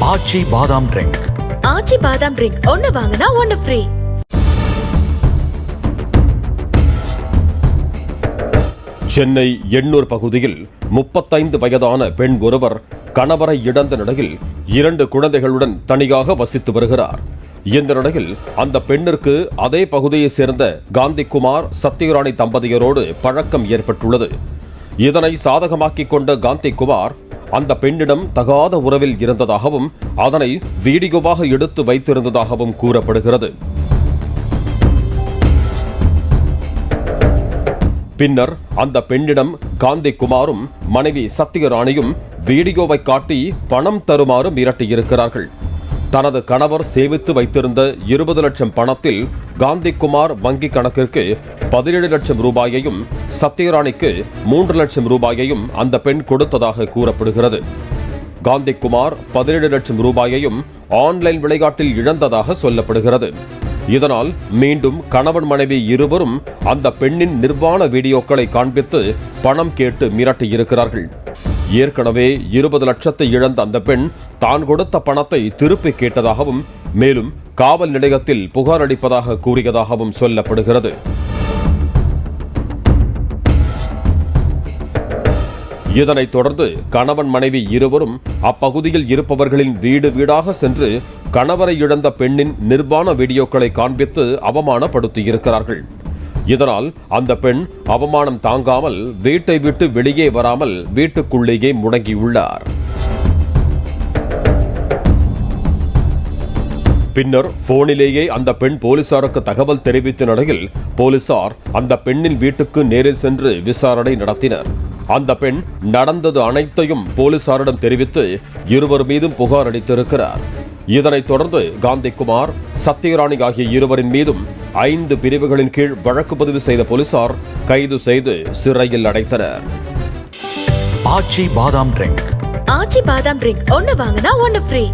ஆச்சி பாதாம் ட்ரிங்க். ஆச்சி பாதாம் ட்ரிங்க் ஒன்னு வாங்கினா ஒன்னு ஃப்ரீ. சென்னை எண்ணூர் பகுதியில் 35 வயதான பெண் ஒருவர் கணவரை இழந்த நிலையில் 2 குழந்தைகளுடன் தனியாக வசித்து வருகிறார். இந்த நிலையில் அந்த பெண்ணிற்கு அதே பகுதியைச் சேர்ந்த காந்திகுமார் சத்யராணி தம்பதியரோடு பழக்கம் ஏற்பட்டுள்ளது. இதனை சாதகமாக்கிக் கொண்ட காந்திகுமார் அந்த பெண்ணிடம் தகாத உறவில் இருந்ததாகவும் அதனை வீடியோவாக எடுத்து வைத்திருந்ததாகவும் கூறப்படுகிறது. பின்னர் அந்த பெண்ணிடம் காந்திகுமாரும் மனைவி சத்யராணியும் வீடியோவை காட்டி பணம் தருமாறு மிரட்டியிருக்கிறார்கள். தனது கணவர் சேமித்து வைத்திருந்த 20 லட்சம் பணத்தில் காந்திகுமார் வங்கி கணக்கிற்கு 17 லட்சம் ரூபாயையும் சத்யராணிக்கு 3 லட்சம் ரூபாயையும் அந்த பெண் கொடுத்ததாக கூறப்படுகிறது. காந்திகுமார் 17 லட்சம் ரூபாயையும் ஆன்லைன் விளையாட்டில் இழந்ததாக சொல்லப்படுகிறது. இதனால் மீண்டும் கணவன் மனைவி இருவரும் அந்த பெண்ணின் நிர்வாண வீடியோக்களை காண்பித்து பணம் கேட்டு மிரட்டியிருக்கிறார்கள். ஏற்கனவே 20 லட்சத்தை இழந்த அந்த பெண் தான் கொடுத்த பணத்தை திருப்பி கேட்டதாகவும் மேலும் காவல் நிலையத்தில் புகார் அளிப்பதாக கூறியதாகவும் சொல்லப்படுகிறது. இதனைத் தொடர்ந்து கணவன் மனைவி இருவரும் அப்பகுதியில் இருப்பவர்களின் வீடு வீடாக சென்று கணவரை இழந்த பெண்ணின் நிர்வாண வீடியோக்களை காண்பித்து அவமானப்படுத்தியிருக்கிறார்கள். இதனால் அந்த பெண் அவமானம் தாங்காமல் வீட்டை விட்டு வெளியே வராமல் வீட்டுக்குள்ளேயே முடங்கியுள்ளார். பின்னர் போனிலேயே அந்த பெண் போலீசாருக்கு தகவல் தெரிவித்த நிலையில் போலீசார் அந்த பெண்ணின் வீட்டுக்கு நேரில் சென்று விசாரணை நடத்தினர். அந்த பெண் நடந்தது அனைத்தையும் போலீசாரிடம் தெரிவித்து இருவர் மீதும் புகார் அளித்திருக்கிறார். இதனைத் தொடர்ந்து காந்திகுமார் சத்யராணி ஆகிய இருவரின் மீதும் 5 பிரிவுகளின் கீழ் வழக்கு பதிவு செய்த போலீசார் கைது செய்து சிறையில் அடைத்தனர். ஆச்சி பாதாம் ட்ரிங்க். ஆச்சி பாதாம் ட்ரிங்க் ஒன்னு வாங்கினா ஒன்னு ஃப்ரீ.